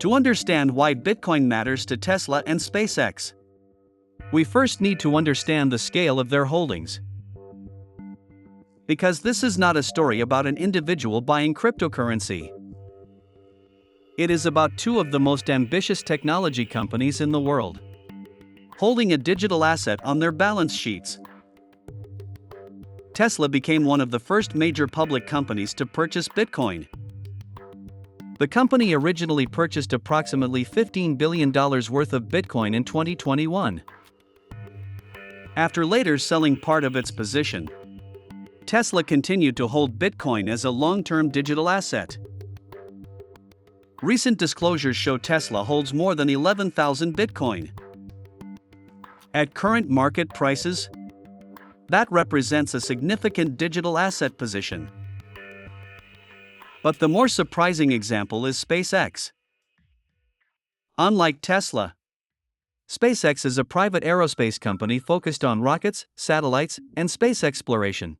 To understand why Bitcoin matters to Tesla and SpaceX, we first need to understand the scale of their holdings. Because this is not a story about an individual buying cryptocurrency. It is about two of the most ambitious technology companies in the world, holding a digital asset on their balance sheets. Tesla became one of the first major public companies to purchase Bitcoin. The company originally purchased approximately $15 billion worth of Bitcoin in 2021. After later selling part of its position, Tesla continued to hold Bitcoin as a long-term digital asset. Recent disclosures show Tesla holds more than 11,000 Bitcoin. At current market prices, that represents a significant digital asset position. But the more surprising example is SpaceX. Unlike Tesla, SpaceX is a private aerospace company focused on rockets, satellites, and space exploration.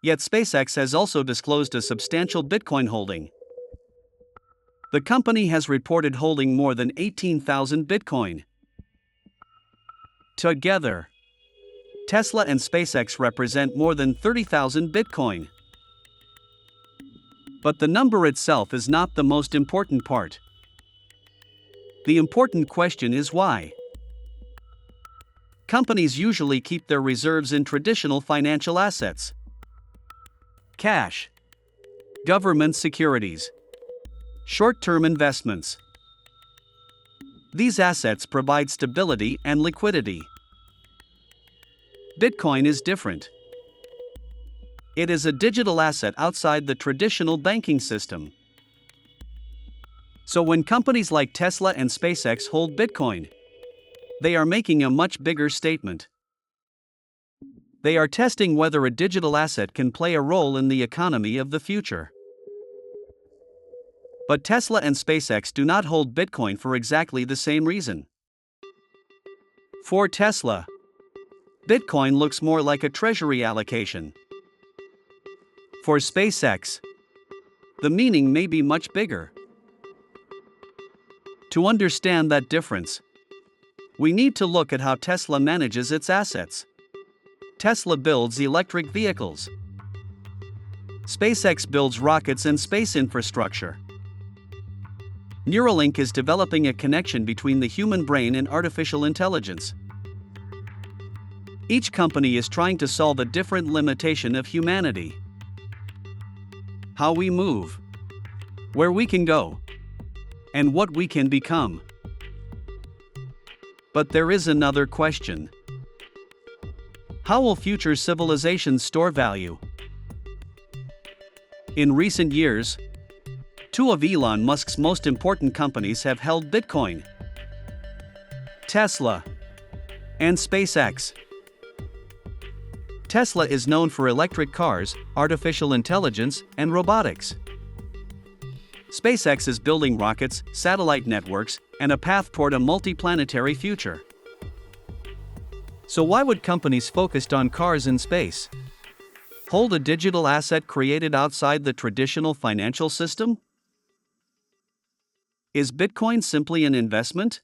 Yet SpaceX has also disclosed a substantial Bitcoin holding. The company has reported holding more than 18,000 Bitcoin. Together, Tesla and SpaceX represent more than 30,000 Bitcoin. But the number itself is not the most important part. The important question is why. Companies usually keep their reserves in traditional financial assets: cash, government securities, short-term investments. These assets provide stability and liquidity. Bitcoin is different. It is a digital asset outside the traditional banking system. So when companies like Tesla and SpaceX hold Bitcoin, they are making a much bigger statement. They are testing whether a digital asset can play a role in the economy of the future. But Tesla and SpaceX do not hold Bitcoin for exactly the same reason. For Tesla, Bitcoin looks more like a Treasury allocation. For SpaceX, the meaning may be much bigger. To understand that difference, we need to look at how Tesla manages its assets. Tesla builds electric vehicles. SpaceX builds rockets and space infrastructure. Neuralink is developing a connection between the human brain and artificial intelligence. Each company is trying to solve a different limitation of humanity: how we move, where we can go, and what we can become. But there is another question. How will future civilizations store value? In recent years, two of Elon Musk's most important companies have held Bitcoin: Tesla and SpaceX. Tesla is known for electric cars, artificial intelligence, and robotics. SpaceX is building rockets, satellite networks, and a path toward a multi-planetary future. So why would companies focused on cars in space hold a digital asset created outside the traditional financial system? Is Bitcoin simply an investment?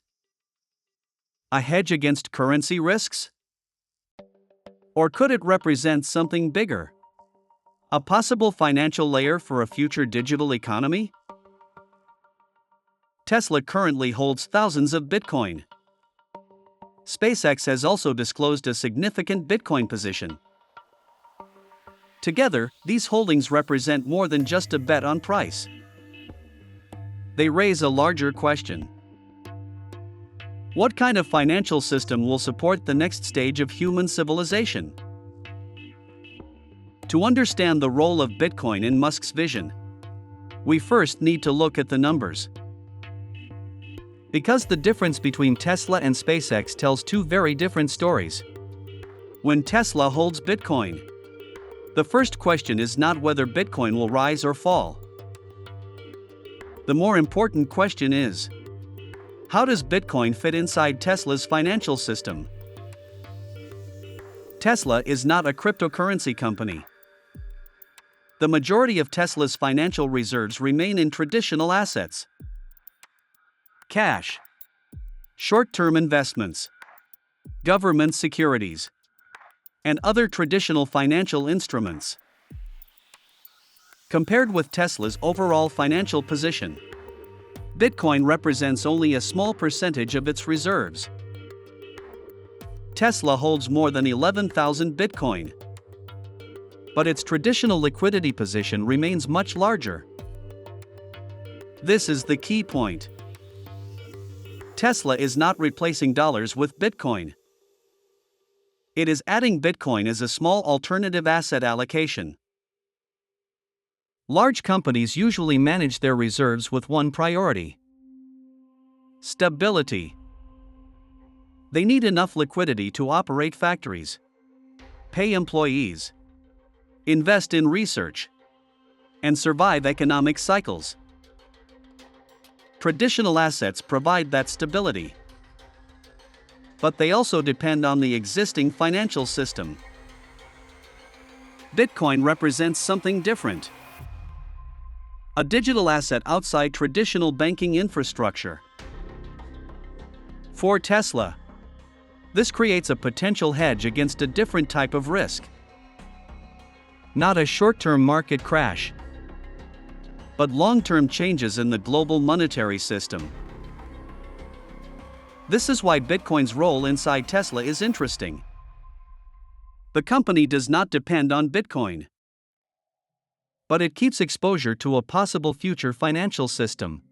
A hedge against currency risks? Or could it represent something bigger? A possible financial layer for a future digital economy? Tesla currently holds thousands of Bitcoin. SpaceX has also disclosed a significant Bitcoin position. Together, these holdings represent more than just a bet on price. They raise a larger question. What kind of financial system will support the next stage of human civilization? To understand the role of Bitcoin in Musk's vision, we first need to look at the numbers. Because the difference between Tesla and SpaceX tells two very different stories. When Tesla holds Bitcoin, the first question is not whether Bitcoin will rise or fall. The more important question is, how does Bitcoin fit inside Tesla's financial system? Tesla is not a cryptocurrency company. The majority of Tesla's financial reserves remain in traditional assets. cash, short-term investments, government securities, and other traditional financial instruments. Compared with Tesla's overall financial position, Bitcoin represents only a small percentage of its reserves. Tesla holds more than 11,000 Bitcoin, but its traditional liquidity position remains much larger. This is the key point. Tesla is not replacing dollars with Bitcoin. It is adding Bitcoin as a small alternative asset allocation. Large companies usually manage their reserves with one priority: stability. They need enough liquidity to operate factories, pay employees, invest in research, and survive economic cycles. Traditional assets provide that stability, but they also depend on the existing financial system. Bitcoin represents something different: a digital asset outside traditional banking infrastructure. For Tesla, this creates a potential hedge against a different type of risk. Not a short-term market crash, but long-term changes in the global monetary system. This is why Bitcoin's role inside Tesla is interesting. The company does not depend on Bitcoin, but it keeps exposure to a possible future financial system.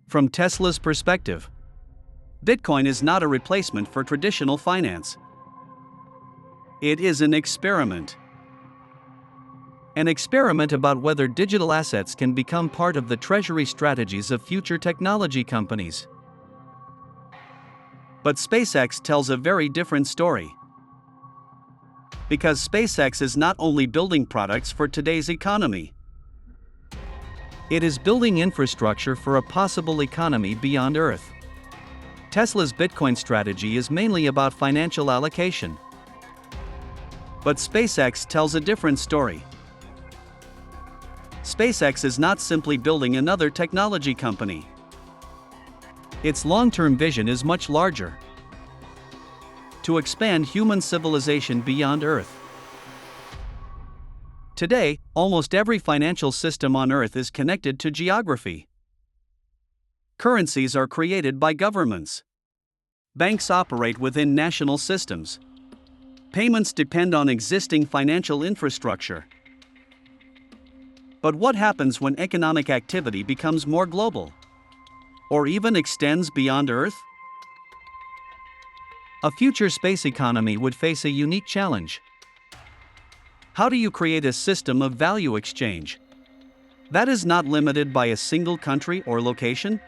From Tesla's perspective, Bitcoin is not a replacement for traditional finance. It is an experiment. An experiment about whether digital assets can become part of the treasury strategies of future technology companies. But SpaceX tells a very different story. Because SpaceX is not only building products for today's economy, it is building infrastructure for a possible economy beyond Earth. Tesla's Bitcoin strategy is mainly about financial allocation. But SpaceX tells a different story. SpaceX is not simply building another technology company. Its long-term vision is much larger: to expand human civilization beyond Earth. Today, almost every financial system on Earth is connected to geography. Currencies are created by governments. Banks operate within national systems. Payments depend on existing financial infrastructure. But what happens when economic activity becomes more global, or even extends beyond Earth? A future space economy would face a unique challenge. How do you create a system of value exchange that is not limited by a single country or location?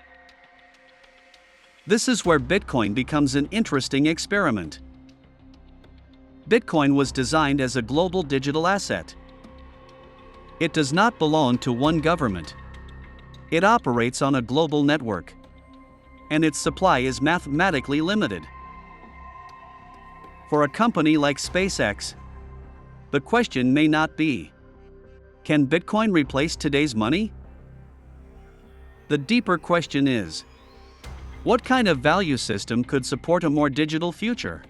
This is where Bitcoin becomes an interesting experiment. Bitcoin was designed as a global digital asset. It does not belong to one government. It operates on a global network, and its supply is mathematically limited. For a company like SpaceX, the question may not be, can Bitcoin replace today's money? The deeper question is, what kind of value system could support a more digital future?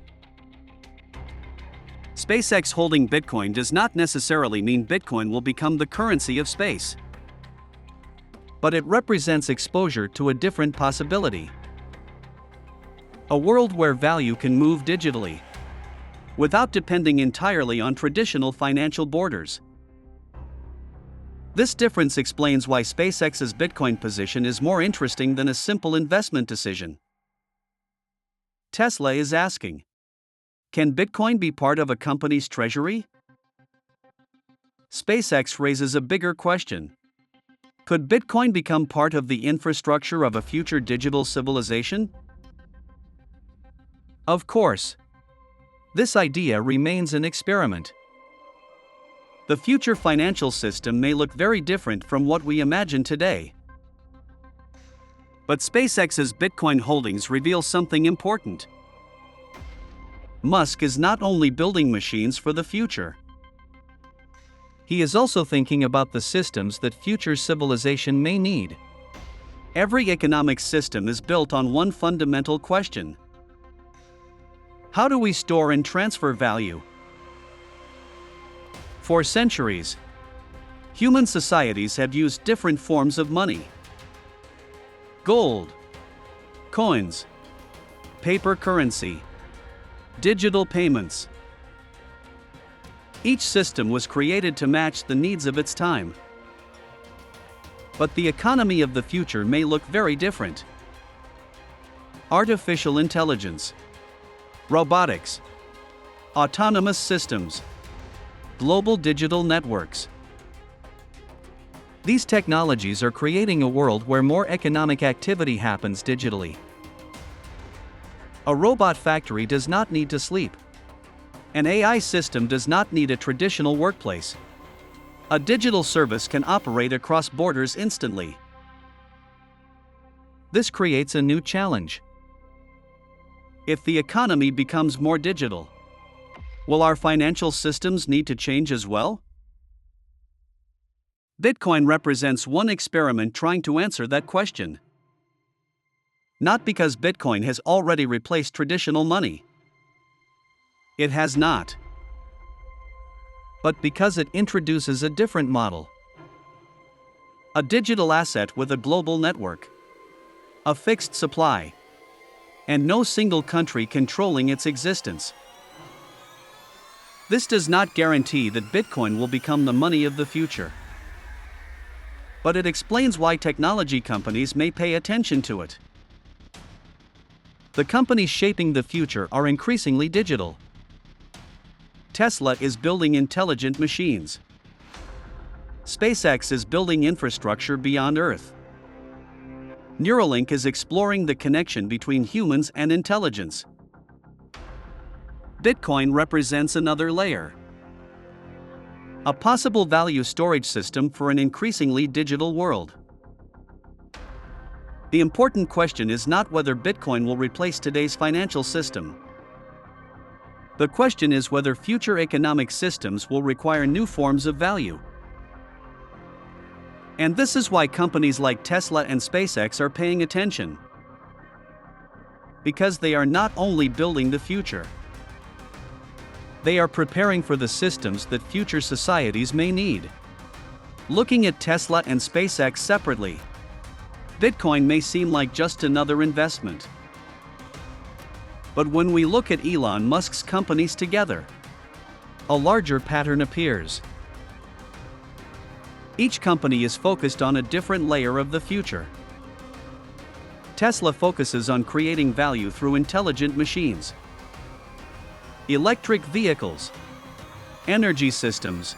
SpaceX holding Bitcoin does not necessarily mean Bitcoin will become the currency of space. But it represents exposure to a different possibility: a world where value can move digitally, without depending entirely on traditional financial borders. This difference explains why SpaceX's Bitcoin position is more interesting than a simple investment decision. Tesla is asking, can Bitcoin be part of a company's treasury? SpaceX raises a bigger question. Could Bitcoin become part of the infrastructure of a future digital civilization? Of course, this idea remains an experiment. The future financial system may look very different from what we imagine today. But SpaceX's Bitcoin holdings reveal something important. Musk is not only building machines for the future. He is also thinking about the systems that future civilization may need. Every economic system is built on one fundamental question: how do we store and transfer value? For centuries, human societies have used different forms of money: gold, coins, paper currency, digital payments. Each system was created to match the needs of its time. But the economy of the future may look very different. Artificial intelligence, robotics, autonomous systems, global digital networks. These technologies are creating a world where more economic activity happens digitally. A robot factory does not need to sleep. An AI system does not need a traditional workplace. A digital service can operate across borders instantly. This creates a new challenge. If the economy becomes more digital, will our financial systems need to change as well? Bitcoin represents one experiment trying to answer that question. Not because Bitcoin has already replaced traditional money. It has not. But because it introduces a different model. A digital asset with a global network, a fixed supply, and no single country controlling its existence. This does not guarantee that Bitcoin will become the money of the future. But it explains why technology companies may pay attention to it. The companies shaping the future are increasingly digital. Tesla is building intelligent machines. SpaceX is building infrastructure beyond Earth. Neuralink is exploring the connection between humans and intelligence. Bitcoin represents another layer. A possible value storage system for an increasingly digital world. The important question is not whether Bitcoin will replace today's financial system. The question is whether future economic systems will require new forms of value. And this is why companies like Tesla and SpaceX are paying attention. Because they are not only building the future, they are preparing for the systems that future societies may need. Looking at Tesla and SpaceX separately, Bitcoin may seem like just another investment. But when we look at Elon Musk's companies together, a larger pattern appears. Each company is focused on a different layer of the future. Tesla focuses on creating value through intelligent machines, electric vehicles, energy systems,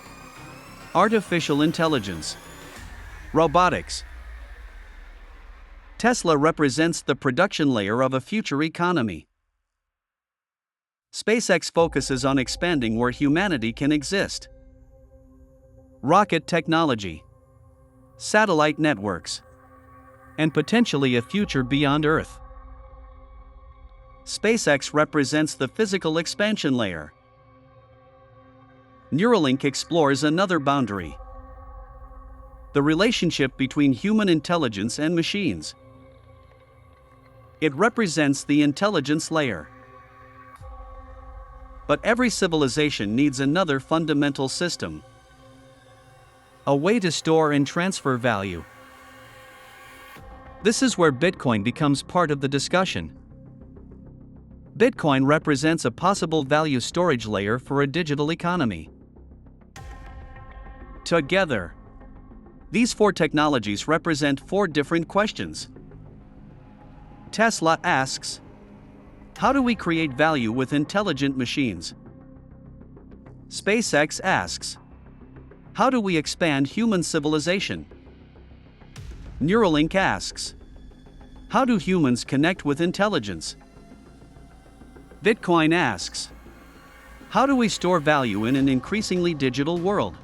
artificial intelligence, robotics. Tesla represents the production layer of a future economy. SpaceX focuses on expanding where humanity can exist. Rocket technology, satellite networks, and potentially a future beyond Earth. SpaceX represents the physical expansion layer. Neuralink explores another boundary: the relationship between human intelligence and machines. It represents the intelligence layer. But every civilization needs another fundamental system: a way to store and transfer value. This is where Bitcoin becomes part of the discussion. Bitcoin represents a possible value storage layer for a digital economy. Together, these four technologies represent four different questions. Tesla asks, how do we create value with intelligent machines? SpaceX asks, how do we expand human civilization? Neuralink asks, how do humans connect with intelligence? Bitcoin asks, how do we store value in an increasingly digital world?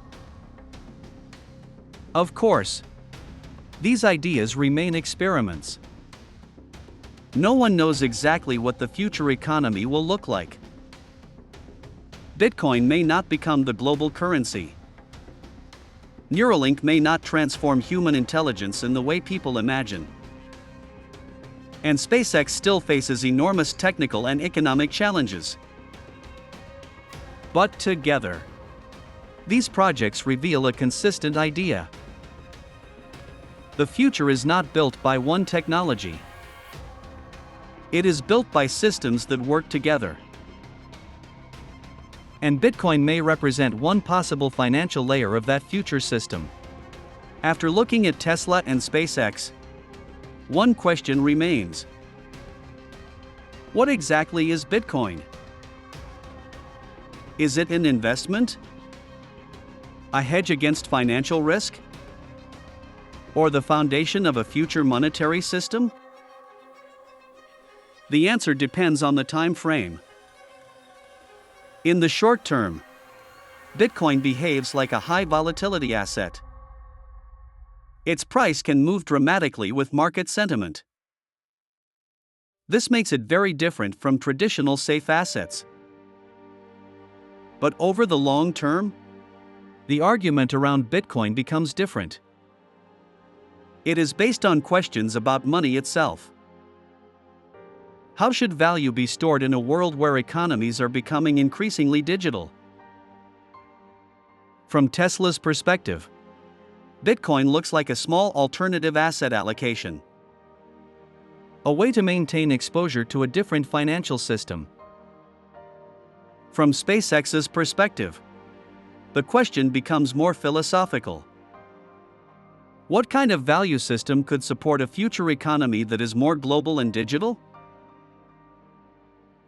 Of course, these ideas remain experiments. No one knows exactly what the future economy will look like. Bitcoin may not become the global currency. Neuralink may not transform human intelligence in the way people imagine. And SpaceX still faces enormous technical and economic challenges. But together, these projects reveal a consistent idea. The future is not built by one technology. It is built by systems that work together. And Bitcoin may represent one possible financial layer of that future system. After looking at Tesla and SpaceX, one question remains. What exactly is Bitcoin? Is it an investment? A hedge against financial risk? Or the foundation of a future monetary system? The answer depends on the time frame. In the short term, Bitcoin behaves like a high volatility asset. Its price can move dramatically with market sentiment. This makes it very different from traditional safe assets. But over the long term, the argument around Bitcoin becomes different. It is based on questions about money itself. How should value be stored in a world where economies are becoming increasingly digital? From Tesla's perspective, Bitcoin looks like a small alternative asset allocation. A way to maintain exposure to a different financial system. From SpaceX's perspective, the question becomes more philosophical. What kind of value system could support a future economy that is more global and digital?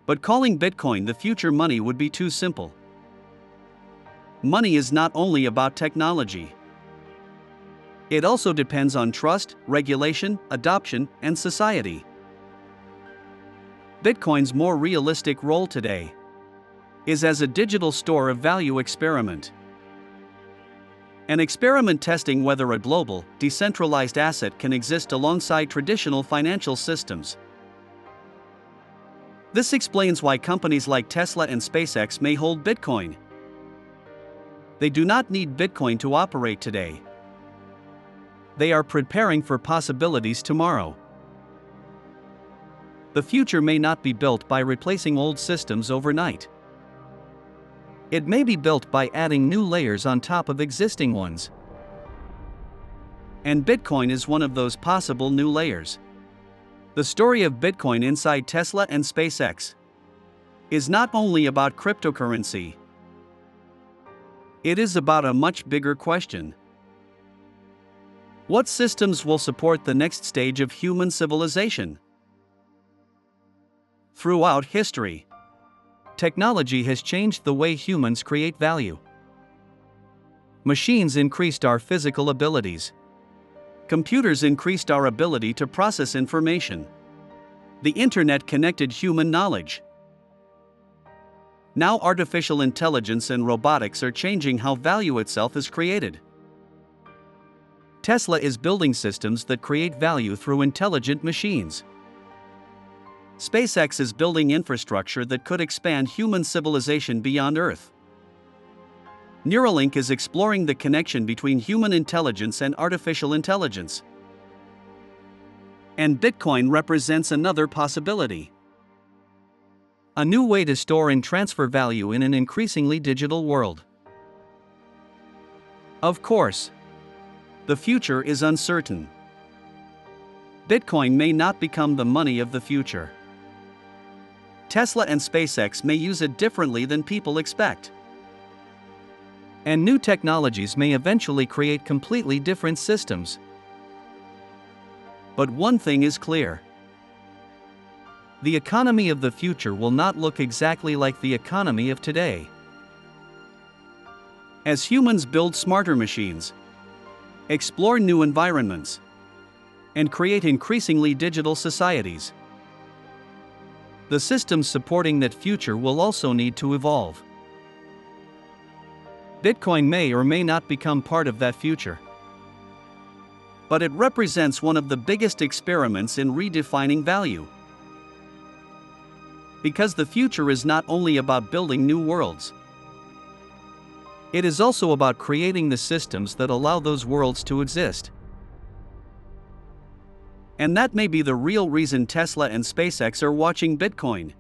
But calling Bitcoin the future money would be too simple. Money is not only about technology. It also depends on trust, regulation, adoption, and society. Bitcoin's more realistic role today is as a digital store of value experiment. An experiment testing whether a global, decentralized asset can exist alongside traditional financial systems. This explains why companies like Tesla and SpaceX may hold Bitcoin. They do not need Bitcoin to operate today. They are preparing for possibilities tomorrow. The future may not be built by replacing old systems overnight. It may be built by adding new layers on top of existing ones. And Bitcoin is one of those possible new layers. The story of Bitcoin inside Tesla and SpaceX is not only about cryptocurrency. It is about a much bigger question. What systems will support the next stage of human civilization? Throughout history, technology has changed the way humans create value. Machines increased our physical abilities. Computers increased our ability to process information. The internet connected human knowledge. Now artificial intelligence and robotics are changing how value itself is created. Tesla is building systems that create value through intelligent machines. SpaceX is building infrastructure that could expand human civilization beyond Earth. Neuralink is exploring the connection between human intelligence and artificial intelligence. And Bitcoin represents another possibility. A new way to store and transfer value in an increasingly digital world. Of course, the future is uncertain. Bitcoin may not become the money of the future. Tesla and SpaceX may use it differently than people expect. And new technologies may eventually create completely different systems. But one thing is clear. The economy of the future will not look exactly like the economy of today. As humans build smarter machines, explore new environments, and create increasingly digital societies, the systems supporting that future will also need to evolve. Bitcoin may or may not become part of that future. But it represents one of the biggest experiments in redefining value. Because the future is not only about building new worlds. It is also about creating the systems that allow those worlds to exist. And that may be the real reason Tesla and SpaceX are watching Bitcoin.